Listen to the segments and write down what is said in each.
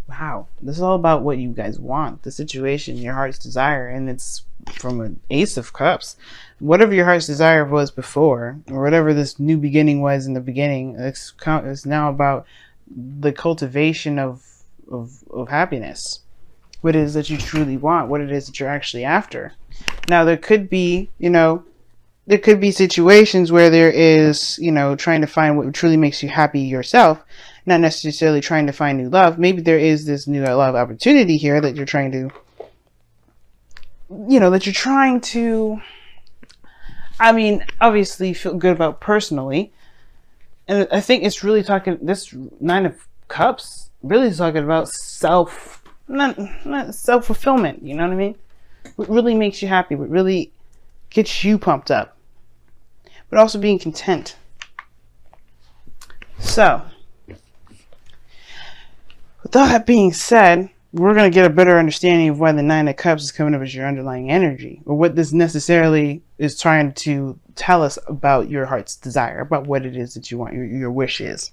Wow, this is all about what you guys want, the situation, your heart's desire, and it's from an Ace of Cups. Whatever your heart's desire was before, or whatever this new beginning was in the beginning, it's now about the cultivation of happiness. What it is that you truly want, what it is that you're actually after. Now, there could be, there could be situations where there is, trying to find what truly makes you happy yourself, not necessarily trying to find new love. Maybe there is this new love opportunity here that you're trying to, I mean, obviously feel good about personally. And I think it's really talking, this Nine of Cups really is talking about not self-fulfillment, you know what I mean? What really makes you happy, what really gets you pumped up, but also being content. So, with all that being said, we're going to get a better understanding of why the Nine of Cups is coming up as your underlying energy, or what this necessarily is trying to tell us about your heart's desire, about what it is that you want, your wish is.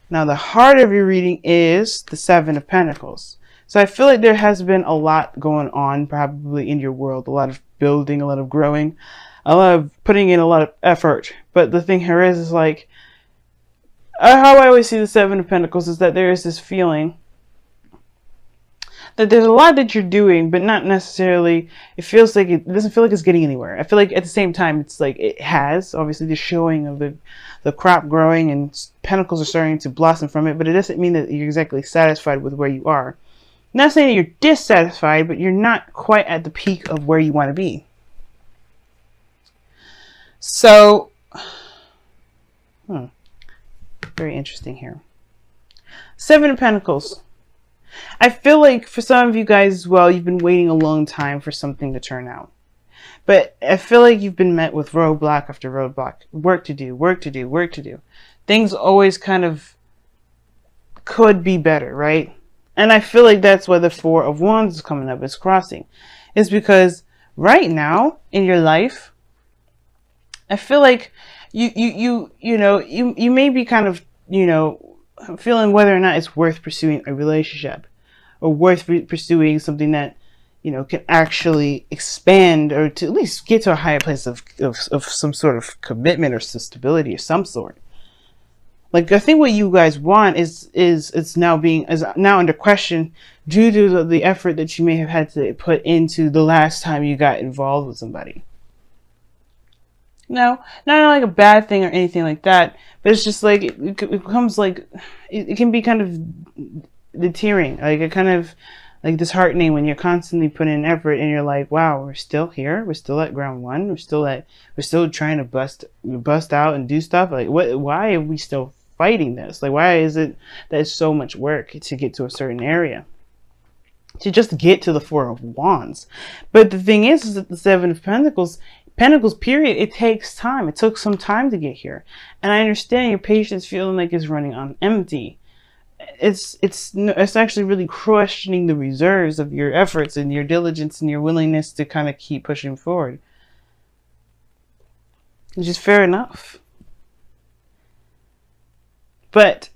Now, the heart of your reading is the Seven of Pentacles. So I feel like there has been a lot going on probably in your world, a lot of building, a lot of growing, a lot of putting in a lot of effort. But the thing here is like, how I always see the Seven of Pentacles is that there is this feeling that there's a lot that you're doing, but not necessarily, it feels like it doesn't feel like it's getting anywhere. I feel like at the same time, it's like it has, obviously, the showing of the crop growing and pentacles are starting to blossom from it, but it doesn't mean that you're exactly satisfied with where you are. Not saying that you're dissatisfied, but you're not quite at the peak of where you want to be. So, very interesting here. Seven of Pentacles. I feel like for some of you guys as well, you've been waiting a long time for something to turn out. But I feel like you've been met with roadblock after roadblock. Work to do, work to do, work to do. Things always kind of could be better, right? And I feel like that's why the Four of Wands is coming up, is crossing. It's because right now in your life, I feel like you may be kind of, feeling whether or not it's worth pursuing a relationship or worth pursuing something that, can actually expand or to at least get to a higher place of some sort of commitment or stability of some sort. Like, I think what you guys want is now under question due to the effort that you may have had to put into the last time you got involved with somebody. No, not like a bad thing or anything like that, but it's just like it becomes like it can be kind of deterring, like it kind of like disheartening when you're constantly putting in effort and you're like, wow, we're still here, we're still at ground one, we're still trying to bust out and do stuff. Like, why are we still fighting this? Like, why is it that it's so much work to get to a certain area, to just get to the Four of Wands? But the thing is that the Seven of Pentacles period, it takes time. It took some time to get here, and I understand your patience feeling like it's running on empty. It's actually really questioning the reserves of your efforts and your diligence and your willingness to kind of keep pushing forward, which is fair enough. But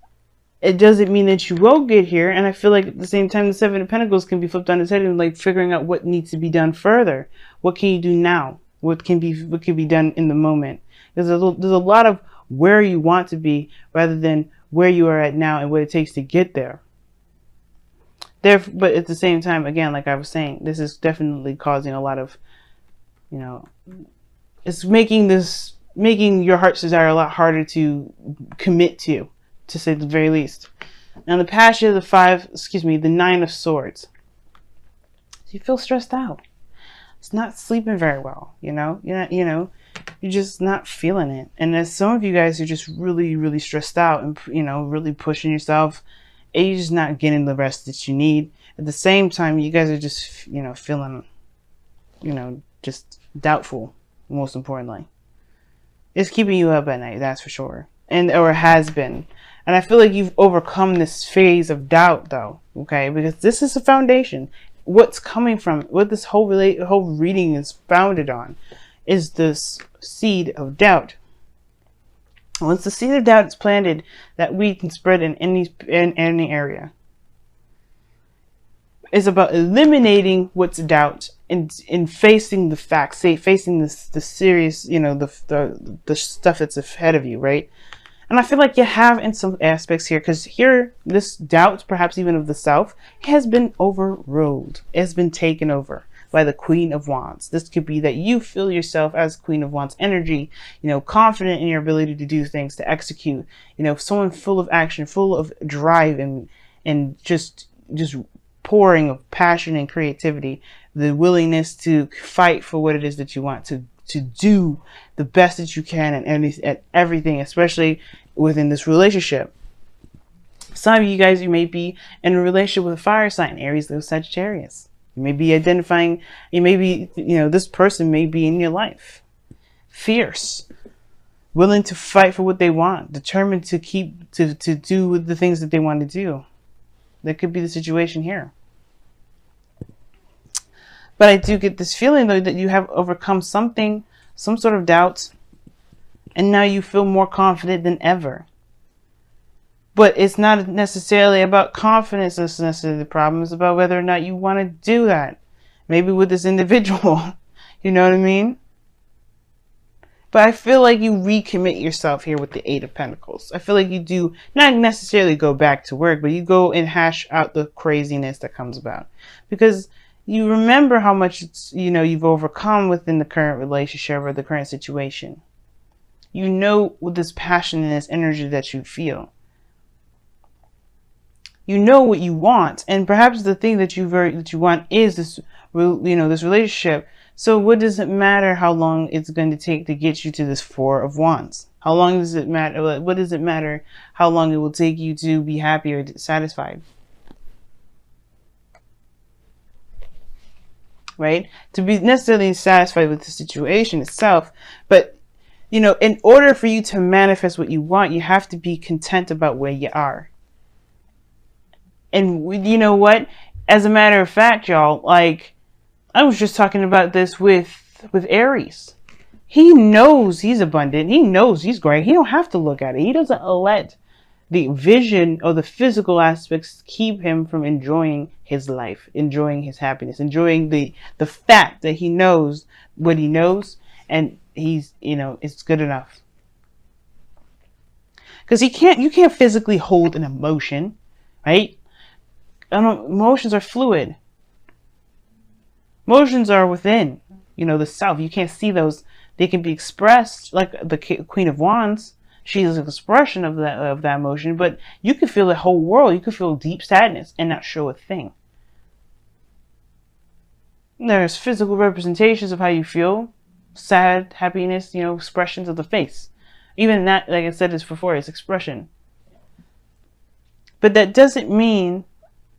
it doesn't mean that you won't get here. And I feel like at the same time, the Seven of Pentacles can be flipped on its head and like figuring out what needs to be done further. What can you do now? What can be done in the moment? There's a lot of where you want to be rather than where you are at now and what it takes to get there. But at the same time, again, like I was saying, this is definitely causing a lot of, it's making your heart's desire a lot harder to commit to say the very least. Now the passion of the Nine of Swords. So you feel stressed out. It's not sleeping very well, you're just not feeling it. And as some of you guys are just really, really stressed out and, really pushing yourself, and you're just not getting the rest that you need. At the same time, you guys are just, feeling, just doubtful, most importantly. It's keeping you up at night, that's for sure. Or has been. And I feel like you've overcome this phase of doubt, though, okay? Because this is a foundation. What's coming from, what this whole reading is founded on, is this seed of doubt. Once the seed of doubt is planted, that weed can spread in any area. It's about eliminating what's doubt and facing the facts, facing the serious, the stuff that's ahead of you, right? And I feel like you have in some aspects here, because here, this doubt, perhaps even of the self, has been overruled. It's been taken over by the Queen of Wands. This could be that you feel yourself as Queen of Wands energy, confident in your ability to do things, to execute, someone full of action, full of drive, and just pouring of passion and creativity, the willingness to fight for what it is that you want, to do the best that you can at everything, especially within this relationship. Some of you guys, you may be in a relationship with a fire sign, Aries, Leo, Sagittarius. You may be identifying, this person may be in your life. Fierce, willing to fight for what they want, determined to do the things that they want to do. That could be the situation here. But I do get this feeling, though, that you have overcome something, some sort of doubt, and now you feel more confident than ever. But it's not necessarily about confidence that's necessarily the problem. It's about whether or not you want to do that. Maybe with this individual, you know what I mean? But I feel like you recommit yourself here with the Eight of Pentacles. I feel like you do not necessarily go back to work, but you go and hash out the craziness that comes about. Because you remember how much you've overcome within the current relationship or the current situation. You know, with this passion and this energy that you feel. You know what you want, and perhaps the thing that you want is this, this relationship. So what does it matter how long it's going to take to get you to this Four of Wands? How long does it matter? What does it matter how long it will take you to be happy or satisfied? Right? To be necessarily satisfied with the situation itself. But, in order for you to manifest what you want, you have to be content about where you are. And you know what? As a matter of fact, y'all, I was just talking about this with Aries. He knows he's abundant. He knows he's great. He don't have to look at it. He doesn't let the vision or the physical aspects keep him from enjoying his life, enjoying his happiness, enjoying the fact that he knows what he knows, and he's, it's good enough. Because you can't physically hold an emotion, right? Emotions are fluid. Emotions are within, the self. You can't see those. They can be expressed, like the Queen of Wands. She is an expression of that emotion, but you can feel the whole world. You can feel deep sadness and not show a thing. There's physical representations of how you feel. Sad, happiness, expressions of the face. Even that, like I said this before, is expression. But that doesn't mean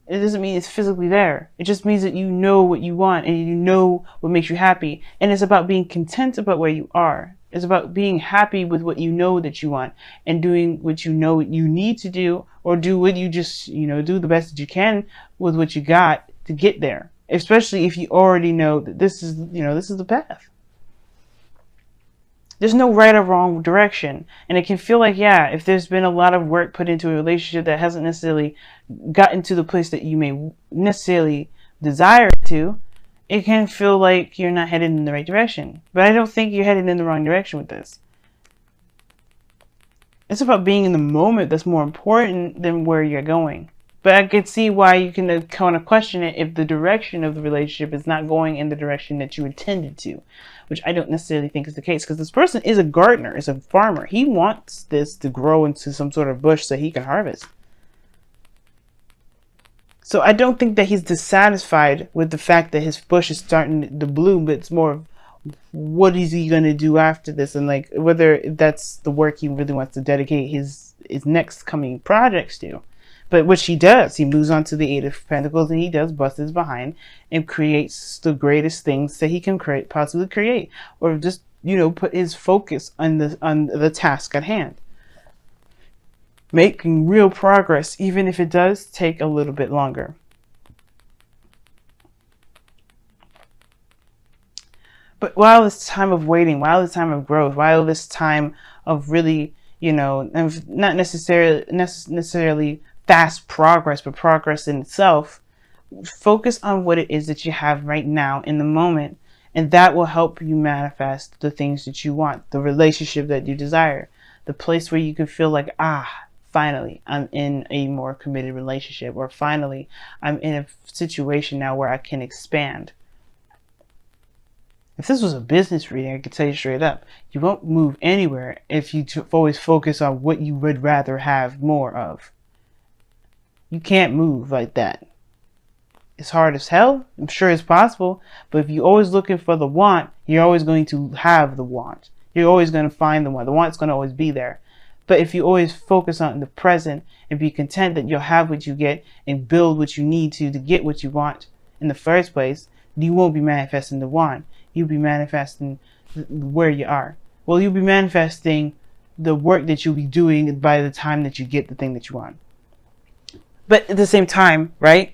it's physically there. It just means that you know what you want and you know what makes you happy. And it's about being content about where you are. It's about being happy with what you know that you want and doing what you know you need to do, or do what you just, do the best that you can with what you got to get there. Especially if you already know that this is the path. There's no right or wrong direction. And it can feel like, if there's been a lot of work put into a relationship that hasn't necessarily gotten to the place that you may necessarily desire it to, it can feel like you're not headed in the right direction. But I don't think you're headed in the wrong direction with this. It's about being in the moment that's more important than where you're going. But I can see why you can kind of question it if the direction of the relationship is not going in the direction that you intended to, which I don't necessarily think is the case, because this person is a gardener, is a farmer. He wants this to grow into some sort of bush so he can harvest. So I don't think that he's dissatisfied with the fact that his bush is starting to bloom, but it's more of what is he going to do after this, and whether that's the work he really wants to dedicate his next coming projects to. But which he does. He moves on to the Eight of Pentacles, and he does bust his behind and creates the greatest things that he can possibly create, or just put his focus on the task at hand, making real progress, even if it does take a little bit longer. But while this time of waiting, while this time of growth, while this time of really, not necessarily fast progress, but progress in itself, Focus on what it is that you have right now in the moment, and that will help you manifest the things that you want, the relationship that you desire, the place where you can feel like, finally, I'm in a more committed relationship, or finally, I'm in a situation now where I can expand. If this was a business reading, I could tell you straight up, you won't move anywhere if you always focus on what you would rather have more of. You can't move like that. It's hard as hell. I'm sure it's possible. But if you're always looking for the want, you're always going to have the want. You're always going to find the want. The want's going to always be there. But if you always focus on the present and be content that you'll have what you get and build what you need to get what you want in the first place, you won't be manifesting the want. You'll be manifesting where you are. Well, you'll be manifesting the work that you'll be doing by the time that you get the thing that you want. But at the same time, right?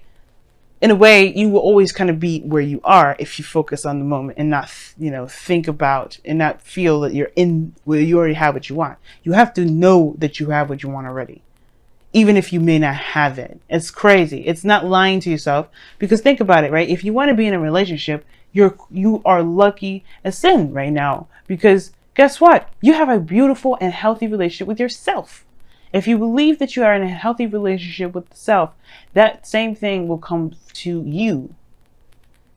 In a way, you will always kind of be where you are if you focus on the moment and not, think about and not feel that you're in where you already have what you want. You have to know that you have what you want already, even if you may not have it. It's crazy. It's not lying to yourself, because think about it, right? If you want to be in a relationship, you are lucky as sin right now, because guess what? You have a beautiful and healthy relationship with yourself. If you believe that you are in a healthy relationship with the self, that same thing will come to you.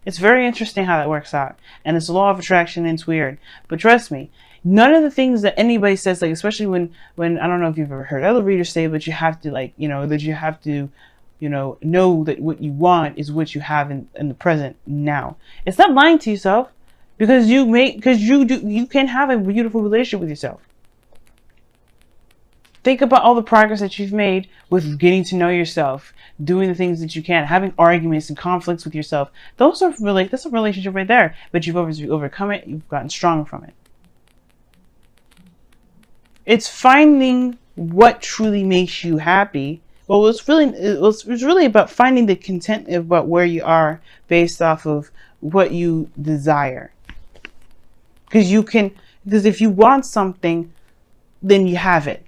It's very interesting how that works out. And it's a law of attraction, and it's weird. But trust me, none of the things that anybody says, like, especially when I don't know if you've ever heard other readers say, but you have to, that you have to, know that what you want is what you have in the present now. It's not lying to yourself, because you can have a beautiful relationship with yourself. Think about all the progress that you've made with getting to know yourself, doing the things that you can, having arguments and conflicts with yourself. That's a relationship right there. But you've overcome it. You've gotten stronger from it. It's finding what truly makes you happy. Well, it's really about finding the content about where you are based off of what you desire. Because if you want something, then you have it.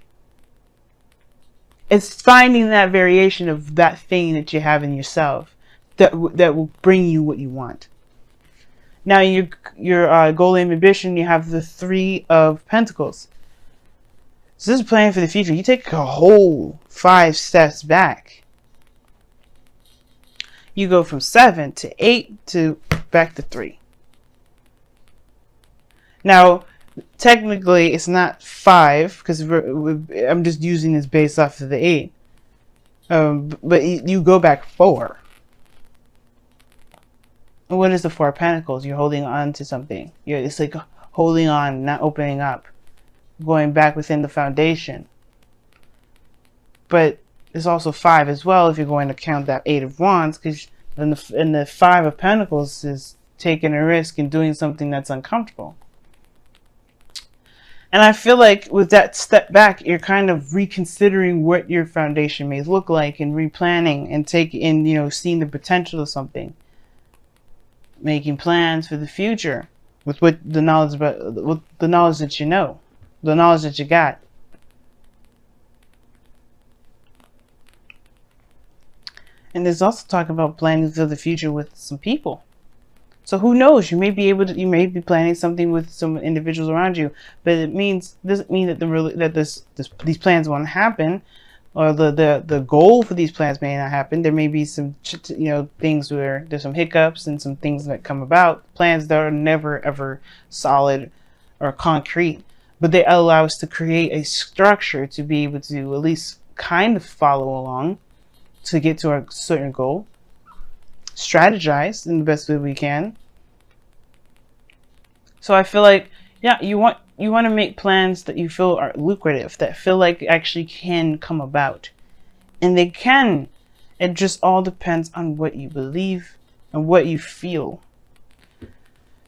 It's finding that variation of that thing that you have in yourself that will bring you what you want. Now, your goal and ambition, you have the 3 of Pentacles. So this is planning for the future. You take a whole 5 steps back. You go from 7 to 8 to back to 3. Now, technically, it's not 5, because I'm just using this based off of the 8. But you go back 4. And what is the 4 of Pentacles? You're holding on to something. It's like holding on, not opening up, going back within the foundation. But there's also 5 as well if you're going to count that 8 of Wands, because in the 5 of Pentacles is taking a risk and doing something that's uncomfortable. And I feel like with that step back, you're kind of reconsidering what your foundation may look like, and replanning and seeing the potential of something, making plans for the future with the knowledge that you know, the knowledge that you got. And there's also talk about planning for the future with some people. So who knows? You may be planning something with some individuals around you, but it doesn't mean that these plans won't happen, or the goal for these plans may not happen. There may be some things where there's some hiccups and some things that come about. Plans that are never ever solid or concrete, but they allow us to create a structure to be able to at least kind of follow along to get to a certain goal. Strategize in the best way we can. So I feel like, you want to make plans that you feel are lucrative, that feel like actually can come about. And they can. It just all depends on what you believe and what you feel.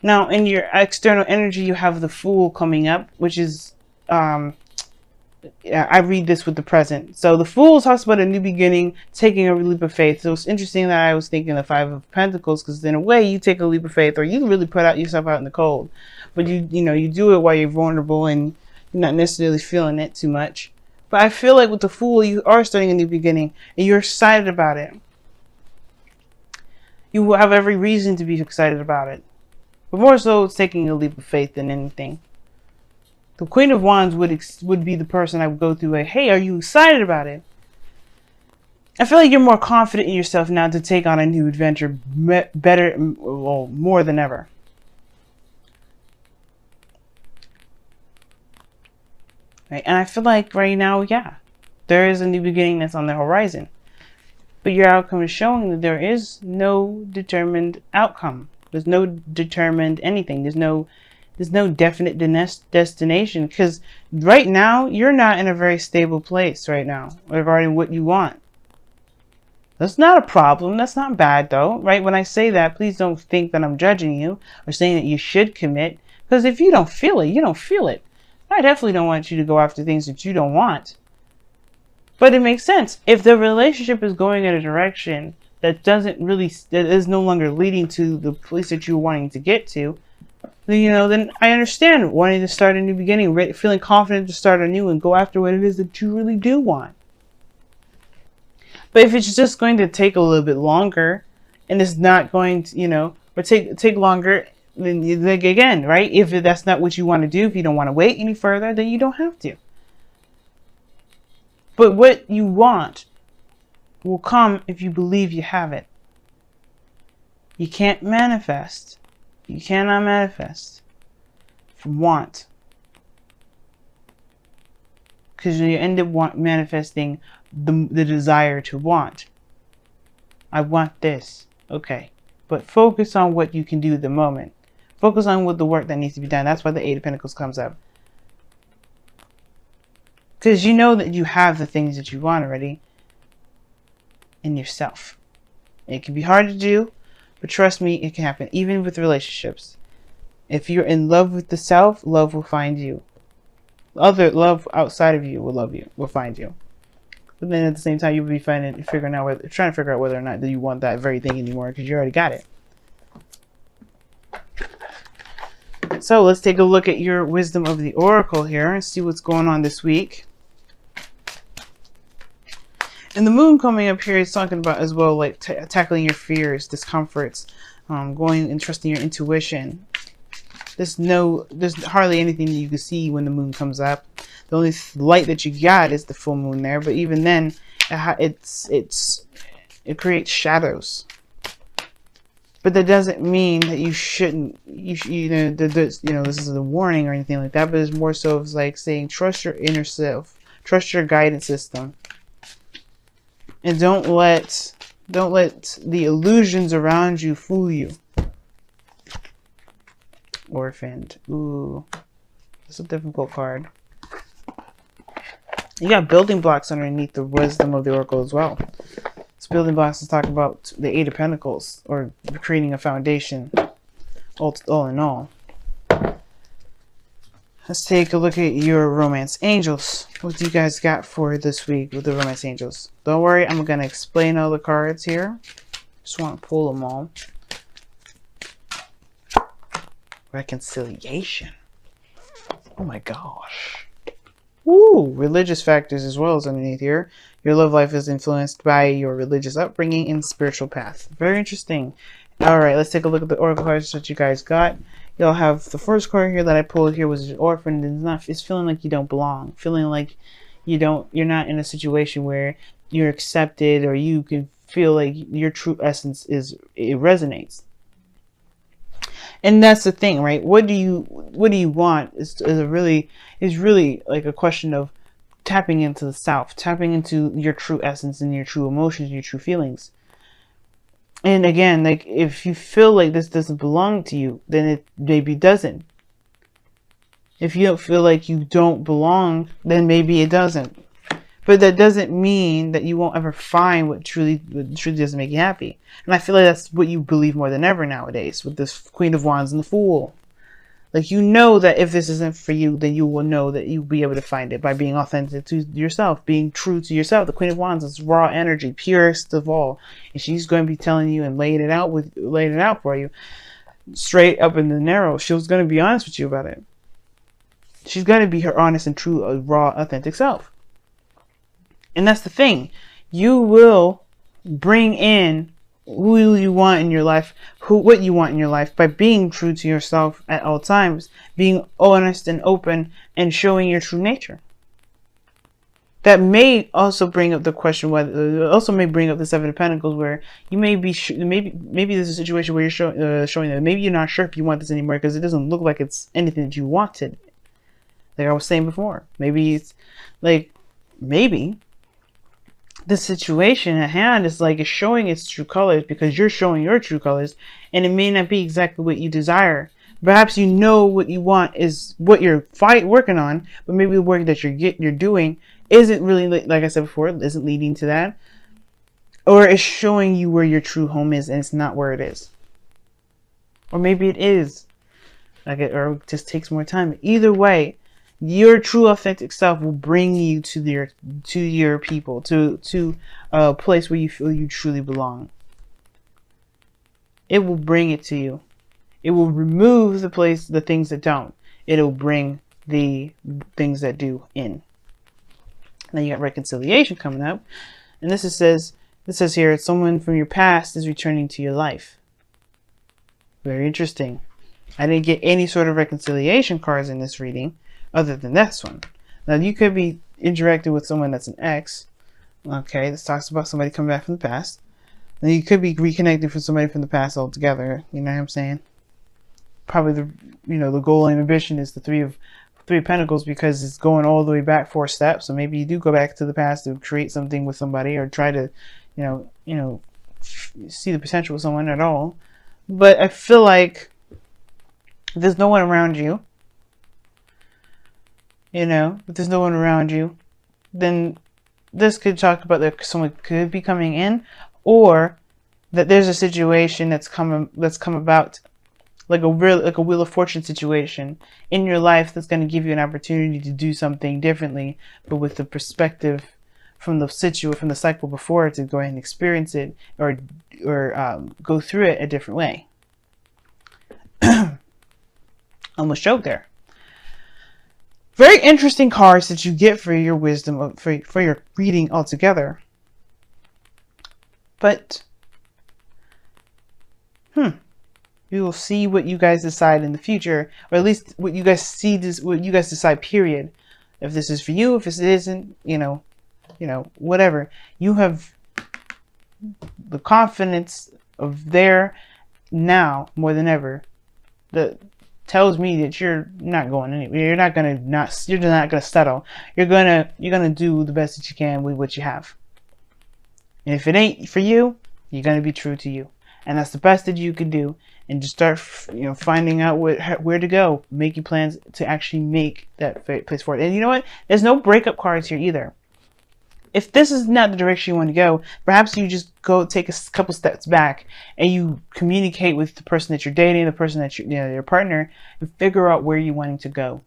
Now, in your external energy, you have the Fool coming up, which is I read this with the present. So the Fool talks about a new beginning, taking a leap of faith. So it's interesting that I was thinking the 5 of Pentacles, because in a way you take a leap of faith, or you really put yourself out in the cold, but you do it while you're vulnerable and you're not necessarily feeling it too much. But I feel like with the Fool, you are starting a new beginning and you're excited about it. You will have every reason to be excited about it. But more so, it's taking a leap of faith than anything. The Queen of Wands would be the person I would go through like, hey, are you excited about it? I feel like you're more confident in yourself now to take on a new adventure better, well, more than ever. Right? And I feel like right now, yeah, there is a new beginning that's on the horizon. But your outcome is showing that there is no determined outcome. There's no determined anything. There's no definite destination. Because right now, you're not in a very stable place right now regarding what you want. That's not a problem. That's not bad, though, right? When I say that, please don't think that I'm judging you or saying that you should commit. Because if you don't feel it, you don't feel it. I definitely don't want you to go after things that you don't want. But it makes sense. If the relationship is going in a direction that that is no longer leading to the place that you're wanting to get to, then, then I understand wanting to start a new beginning, feeling confident to start anew and go after what it is that you really do want. But if it's just going to take a little bit longer and it's not going to, or take longer, then like again, right? If that's not what you want to do, if you don't want to wait any further, then you don't have to. But what you want will come if you believe you have it. You can't manifest. You cannot manifest from want. Because you end up manifesting the desire to want. I want this. Okay. But focus on what you can do at the moment. Focus on what the work that needs to be done. That's why the Eight of Pentacles comes up. Because you know that you have the things that you want already in yourself. It can be hard to do, but trust me, it can happen. Even with relationships. If you're in love with the self, love will find you. Other love outside of you will love you, will find you. But then at the same time, you'll be trying to figure out whether or not that you want that very thing anymore because you already got it. So let's take a look at your wisdom of the oracle here and see what's going on this week. And the moon coming up here is talking about as well, like tackling your fears, discomforts, going and trusting your intuition. There's hardly anything that you can see when the moon comes up. The only light that you got is the full moon there, but even then, it creates shadows. But that doesn't mean that you shouldn't. This is a warning or anything like that. But it's more so of like saying, trust your inner self, trust your guidance system, and don't let the illusions around you fool you. Orphaned. Ooh, that's a difficult card. You got building blocks underneath the wisdom of the oracle as well. This building blocks is talking about the Eight of Pentacles, or creating a foundation, all in all. Let's take a look at your romance angels. What do you guys got for this week with the romance angels? Don't worry, I'm going to explain all the cards here. Just want to pull them all. Reconciliation. Oh my gosh. Woo! Religious factors as well as underneath here. Your love life is influenced by your religious upbringing and spiritual path. Very interesting. Alright, let's take a look at the oracle cards that you guys got. You'll have the first card here that I pulled here was orphan. It's feeling like you don't belong. Feeling like you're not in a situation where you're accepted, or you can feel like your true essence it resonates. And that's the thing, right? What do you want is really like a question of tapping into the self, tapping into your true essence and your true emotions, your true feelings. And again, like if you feel like this doesn't belong to you, then it maybe doesn't. If you don't feel like you don't belong, then maybe it doesn't. But that doesn't mean that you won't ever find what truly doesn't make you happy. And I feel like that's what you believe more than ever nowadays with this Queen of Wands and the Fool. Like, you know that if this isn't for you, then you will know that you'll be able to find it by being authentic to yourself, being true to yourself. The Queen of Wands is raw energy, purest of all. And she's going to be telling you and laying it out for you straight up in the narrow. She's going to be honest with you about it. She's going to be her honest and true, raw, authentic self. And that's the thing. You will bring in who you want in your life, what you want in your life, by being true to yourself at all times, being honest and open, and showing your true nature. That may also bring up the question whether, also may bring up the Seven of Pentacles, where you may be maybe there's a situation where you're showing that maybe you're not sure if you want this anymore because it doesn't look like it's anything that you wanted. Like I was saying before, maybe it's like maybe the situation at hand is like it's showing its true colors because you're showing your true colors, and it may not be exactly what you desire. Perhaps you know what you want is what you're working on, but maybe the work that you're doing isn't really, like I said before, isn't leading to that, or it's showing you where your true home is and it's not where it is, or maybe it is, like or it just takes more time. Either way, your true authentic self will bring you to your people, to a place where you feel you truly belong. It will bring it to you. It will remove the things that don't. It'll bring the things that do in. Now you got reconciliation coming up, and this says here, someone from your past is returning to your life. Very interesting. I didn't get any sort of reconciliation cards in this reading, other than this one. Now you could be interacting with someone that's an ex. Okay, this talks about somebody coming back from the past. Then you could be reconnecting with somebody from the past altogether. You know what I'm saying? Probably the goal and ambition is the Three of Pentacles, because it's going all the way back 4 steps. So maybe you do go back to the past to create something with somebody, or try to, see the potential with someone at all. But I feel like if there's no one around you, if there's no one around you, then this could talk about that someone could be coming in, or that there's a situation that's come about, like a Wheel of Fortune situation in your life that's going to give you an opportunity to do something differently, but with the perspective from the cycle before, to go ahead and experience it, or go through it a different way. Almost choked there. Very interesting cards that you get for your wisdom, for your reading altogether. But we will see what you guys decide in the future, or at least what you guys decide, period. If this is for you, if this isn't, whatever. You have the confidence of there now more than ever that tells me that you're not going anywhere. You're not gonna settle. You're gonna do the best that you can with what you have. And if it ain't for you, you're gonna be true to you. And that's the best that you can do. And just start, finding out where to go, making plans to actually make that place for it. And you know what? There's no breakup cards here either. If this is not the direction you want to go, perhaps you just go take a couple steps back and you communicate with the person that you're dating, the person that your partner, and figure out where you're wanting to go.